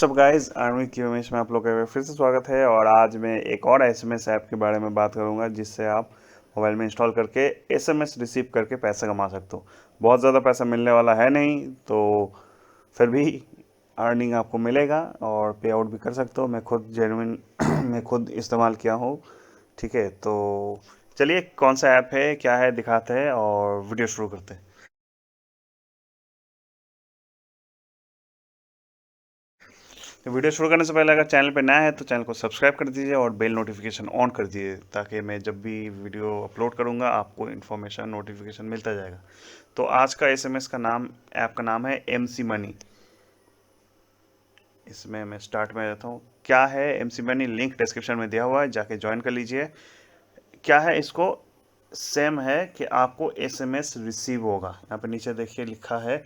सब guys army की उमेश में आप लोग का फिर से स्वागत है। और आज मैं एक और एसएमएस ऐप के बारे में बात करूंगा जिससे आप मोबाइल में इंस्टॉल करके एसएमएस रिसीव करके पैसे कमा सकते हो। बहुत ज़्यादा पैसा मिलने वाला है नहीं, तो फिर भी अर्निंग आपको मिलेगा और पे आउट भी कर सकते हो। मैं खुद जेन्युइन मैं खुद इस्तेमाल किया हूँ। ठीक है, तो चलिए कौन सा ऐप है क्या है दिखाते हैं और वीडियो शुरू करते हैं। तो वीडियो शुरू करने से पहले अगर चैनल पे नया है तो चैनल को सब्सक्राइब कर दीजिए और बेल नोटिफिकेशन ऑन कर दीजिए, ताकि मैं जब भी वीडियो अपलोड करूंगा आपको इन्फॉर्मेशन नोटिफिकेशन मिलता जाएगा। तो आज का एसएमएस का नाम, ऐप का नाम है एमसी मनी। इसमें मैं स्टार्ट में रहता हूँ। क्या है एमसी मनी, लिंक डिस्क्रिप्शन में दिया हुआ है, जाके ज्वाइन कर लीजिए। क्या है इसको, सेम है कि आपको एसएमएस रिसीव होगा। यहाँ पे नीचे देखिए लिखा है,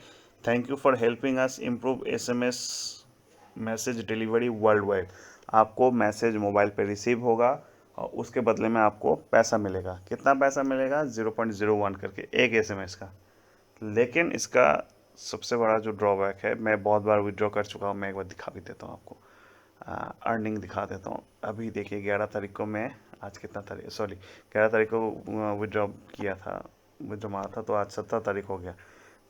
thank you for helping us improve SMS message delivery world wide. आपको मैसेज मोबाइल पे रिसीव होगा और उसके बदले में आपको पैसा मिलेगा। कितना पैसा मिलेगा? 0.01 करके एक एसएमएस का। लेकिन इसका सबसे बड़ा जो ड्रॉबैक है, मैं बहुत बार विड्रॉ कर चुका हूँ, मैं एक बार दिखा भी देता हूँ आपको। अर्निंग दिखा देता हूँ। अभी देखिए 11 तारीख को मैं, आज कितना तारीख, सॉरी 11 तारीख को विड्रॉ किया था, विड्रॉ मारा था, तो आज 17 तारीख हो गया।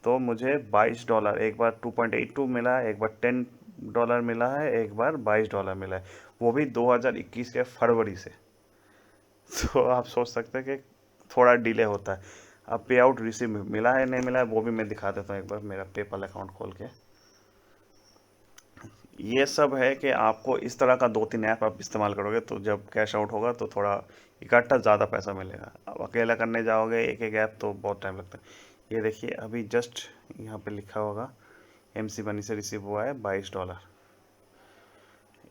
तो मुझे $22 एक बार 2.82 मिला है, एक बार $10 मिला है, एक बार $22 मिला है, वो भी 2021 के फरवरी से। तो आप सोच सकते हैं कि थोड़ा डिले होता है। अब पे आउट रिसीव मिला है नहीं मिला है वो भी मैं दिखा देता हूँ एक बार, मेरा पेपल अकाउंट खोल के। ये सब है कि आपको इस तरह का 2-3 ऐप आप इस्तेमाल करोगे तो जब कैश आउट होगा तो थोड़ा इकट्ठा ज़्यादा पैसा मिलेगा। अब अकेला करने जाओगे एक एक ऐप तो बहुत टाइम लगता है। ये देखिए अभी जस्ट यहाँ पे लिखा होगा, एमसी मनी से रिसीव हुआ है $22।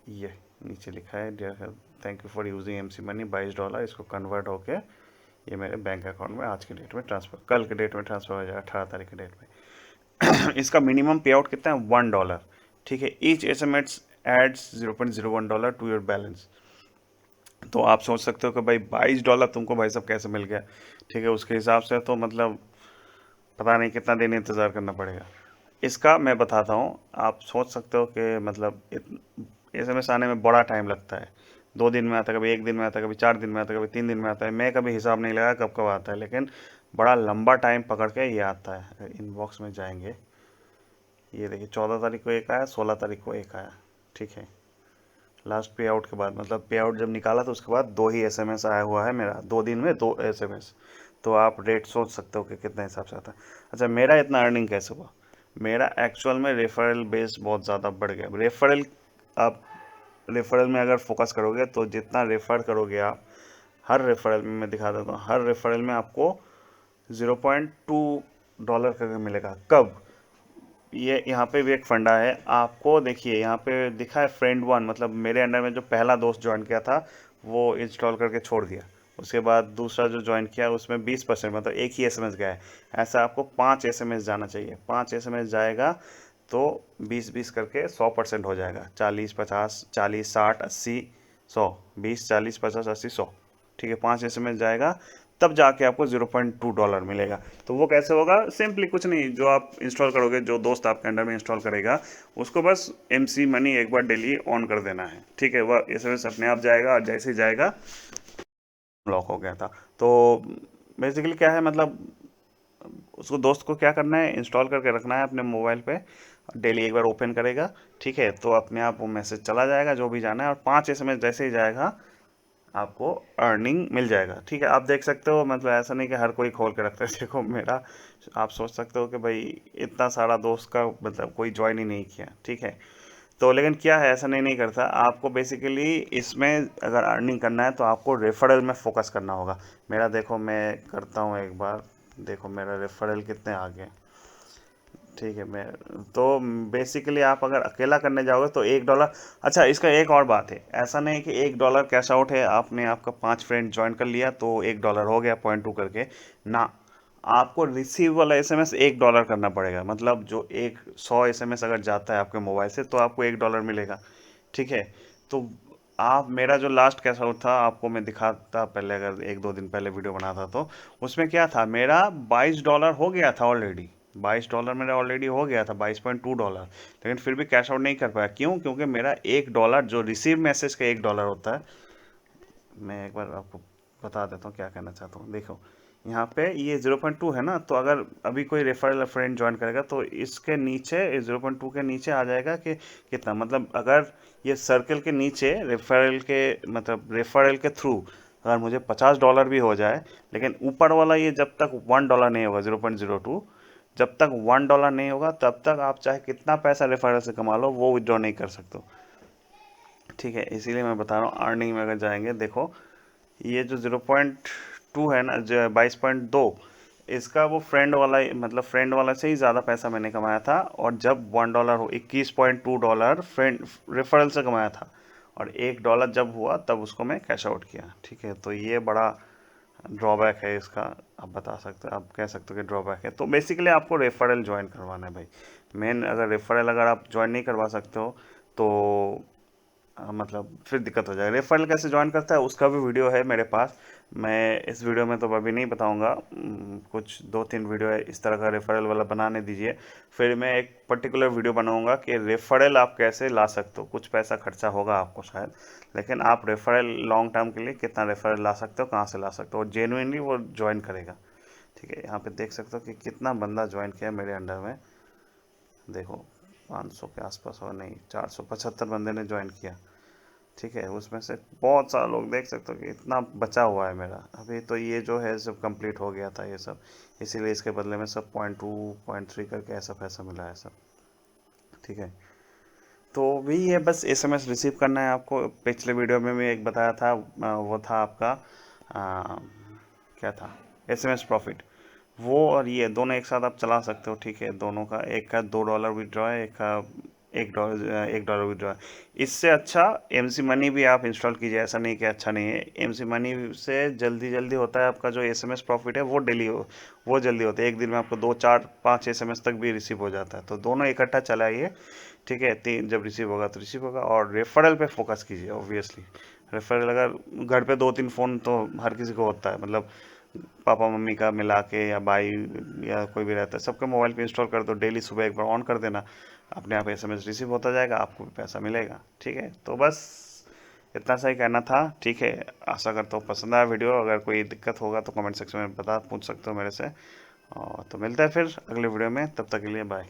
ये नीचे लिखा है, dear thank you for using MC money $22। इसको कन्वर्ट होके ये मेरे बैंक अकाउंट में आज के डेट में ट्रांसफ़र, कल के डेट में ट्रांसफ़र हो जाएगा, 18 तारीख के डेट में। इसका मिनिमम पे आउट कितना है? $1। ठीक है, each SMS adds $0.01 to your balance. तो आप सोच सकते हो कि भाई $22 तुमको भाई साहब कैसे मिल गया। ठीक है, उसके हिसाब से तो मतलब पता नहीं कितना दिन इंतज़ार करना पड़ेगा। इसका मैं बताता हूँ, आप सोच सकते हो कि मतलब एसएमएस आने में बड़ा टाइम लगता है। 2 दिन में आता है, कभी 1 दिन में आता है, कभी 4 दिन में आता है, कभी 3 दिन में आता है। मैं कभी हिसाब नहीं लगा कब कब आता है, लेकिन बड़ा लंबा टाइम पकड़ के ये आता है। इनबॉक्स में जाएंगे, ये देखिए 14 तारीख को एक आया, 16 तारीख को एक आया। ठीक है, लास्ट पे आउट के बाद, मतलब पे आउट जब निकाला तो उसके बाद 2 ही एसएमएस आया हुआ है मेरा, 2 दिन में 2 एसएमएस। तो आप रेट सोच सकते हो कि कितने हिसाब से आता है। अच्छा, मेरा इतना अर्निंग कैसे हुआ? मेरा एक्चुअल में रेफरल बेस बहुत ज़्यादा बढ़ गया। रेफरल, आप रेफरल में अगर फोकस करोगे तो जितना रेफर करोगे आप, हर रेफरल में, मैं दिखा देता हूँ, हर रेफरल में आपको $0.2 करके मिलेगा। कब? ये यहाँ पे भी एक फंडा है आपको, देखिए यहाँ पे दिखा है फ्रेंड वन, मतलब मेरे अंडर में जो पहला दोस्त ज्वाइन किया था वो इंस्टॉल करके छोड़ दिया। उसके बाद दूसरा जो ज्वाइन किया उसमें 20%, मतलब एक ही एसएमएस गया है। ऐसा आपको 5 एसएमएस जाना चाहिए, 5 एसएमएस जाएगा तो 20-20 करके 100% हो जाएगा। 40-50, 40-60-80, 100, 20-40-50-80-100। ठीक है, 5 एसएमएस जाएगा तब जाके आपको $0.2 मिलेगा। तो वो कैसे होगा? सिंपली कुछ नहीं, जो आप इंस्टॉल करोगे, जो दोस्त आपके अंडर में इंस्टॉल करेगा, उसको बस एमसी मनी एक बार डेली ऑन कर देना है। ठीक है, वह एसएमएस अपने आप जाएगा और जैसे ही जाएगा, लॉक हो गया था। तो बेसिकली क्या है, मतलब उसको, दोस्त को क्या करना है, इंस्टॉल करके रखना है अपने मोबाइल पे, डेली एक बार ओपन करेगा। ठीक है, तो अपने आप वो मैसेज चला जाएगा जो भी जाना है, और 5 एसएमएस जैसे ही जाएगा आपको अर्निंग मिल जाएगा। ठीक है, आप देख सकते हो, मतलब ऐसा नहीं कि हर कोई खोल के रखता है। देखो मेरा, आप सोच सकते हो कि भाई इतना सारा दोस्त का मतलब कोई ज्वाइन ही नहीं किया। ठीक है, तो लेकिन क्या है, ऐसा नहीं करता। आपको बेसिकली इसमें अगर अर्निंग करना है तो आपको रेफरल में फोकस करना होगा। मेरा देखो, मैं करता हूँ एक बार, देखो मेरा रेफरल कितने आ गए। ठीक है, मैं तो बेसिकली आप अगर अकेला करने जाओगे तो $1। अच्छा, इसका एक और बात है, ऐसा नहीं कि $1 कैश आउट है, आपने आपका 5 फ्रेंड ज्वाइन कर लिया तो $1 हो गया 0.2 करके ना। आपको रिसीव वाला एसएमएस $1 करना पड़ेगा, मतलब जो 100 एसएमएस अगर जाता है आपके मोबाइल से तो आपको $1 मिलेगा। ठीक है, तो आप, मेरा जो लास्ट कैश आउट था आपको मैं दिखाता पहले, अगर 1-2 दिन पहले वीडियो बनाता तो उसमें क्या था, मेरा $22 हो गया था ऑलरेडी। $22 मेरा ऑलरेडी हो गया था, $22.2, लेकिन फिर भी कैश आउट नहीं कर पाया। क्यों? क्योंकि मेरा $1 जो रिसीव मैसेज का $1 होता है, मैं एक बार आपको बता देता हूँ क्या कहना चाहता हूँ। देखो यहाँ पे ये 0.2 है ना, तो अगर अभी कोई रेफरल फ्रेंड ज्वाइन करेगा तो इसके नीचे 0.2 के नीचे आ जाएगा कि कितना, मतलब अगर ये सर्कल के नीचे रेफरल के थ्रू अगर मुझे $50 भी हो जाए, लेकिन ऊपर वाला ये जब तक $1 नहीं होगा, 0.02, जब तक $1 नहीं होगा तब तक आप चाहे कितना पैसा रेफरल से कमा लो वो विड्रॉ नहीं कर सकते हो। ठीक है, इसीलिए मैं बता रहा हूँ अर्निंग में अगर जाएंगे, देखो ये जो 0.2 है ना, जो 22.2, इसका वो फ्रेंड वाला से ही ज़्यादा पैसा मैंने कमाया था। और जब $1 हो, $21.2 फ्रेंड रेफरल से कमाया था, और $1 जब हुआ तब उसको मैं कैश आउट किया। ठीक है, तो ये बड़ा ड्रॉबैक है इसका, आप बता सकते हो, आप कह सकते हो कि ड्रॉबैक है। तो बेसिकली आपको रेफरल ज्वाइन करवाना है भाई, मेन। अगर रेफरल अगर आप ज्वाइन नहीं करवा सकते हो तो मतलब फिर दिक्कत हो जाएगी। रेफरल कैसे ज्वाइन करता है उसका भी वीडियो है मेरे पास, मैं इस वीडियो में तो अभी नहीं बताऊंगा। कुछ 2-3 वीडियो है इस तरह का रेफरल वाला, बनाने दीजिए, फिर मैं एक पर्टिकुलर वीडियो बनाऊंगा कि रेफरल आप कैसे ला सकते हो। कुछ पैसा खर्चा होगा आपको शायद, लेकिन आप रेफरल लॉन्ग टर्म के लिए कितना रेफरल ला सकते हो, कहाँ से ला सकते हो, और जेन्युइनली वो ज्वाइन करेगा। ठीक है, यहाँ पे देख सकते हो कि कितना बंदा ज्वाइन किया मेरे अंडर में। देखो 500 के आसपास, और नहीं 475 बंदे ने ज्वाइन किया। ठीक है, उसमें से बहुत सारे लोग देख सकते हो कि इतना बचा हुआ है मेरा। अभी तो ये जो है सब कंप्लीट हो गया था ये सब, इसीलिए इसके बदले में सब 0.2 0.3 करके ऐसा पैसा मिला है सब। ठीक है, तो वही है, बस एसएमएस रिसीव करना है आपको। पिछले वीडियो में भी एक बताया था, वो था आपका क्या था, एसएमएस प्रॉफिट। वो और ये दोनों एक साथ आप चला सकते हो। ठीक है, दोनों का, एक का $2 विड्रॉ है, एक का $1 विड्रॉ है। इससे अच्छा एमसी मनी भी आप इंस्टॉल कीजिए, ऐसा नहीं कि अच्छा नहीं है। एमसी मनी से जल्दी जल्दी होता है आपका जो एसएमएस प्रॉफिट है, वो जल्दी होता है। एक दिन में आपको 2 4 5 एसएमएस तक भी रिसीव हो जाता है, तो दोनों इकट्ठा चलाइए। ठीक है, तीन जब रिसीव होगा तो रिसीव होगा। और रेफरल पे फोकस कीजिए ऑब्वियसली। रेफरल अगर घर पे 2-3 फ़ोन तो हर किसी को होता है, मतलब पापा मम्मी का मिला के, या भाई या कोई भी रहता है, सबके मोबाइल पे इंस्टॉल कर दो। डेली सुबह एक बार ऑन कर देना, अपने आप एसएमएस रिसीव होता जाएगा, आपको भी पैसा मिलेगा। ठीक है, तो बस इतना सा ही कहना था। ठीक है, आशा करता हूँ पसंद आया वीडियो। अगर कोई दिक्कत होगा तो कमेंट सेक्शन में पूछ सकते हो मेरे से। और तो मिलता है फिर अगले वीडियो में, तब तक के लिए बाय।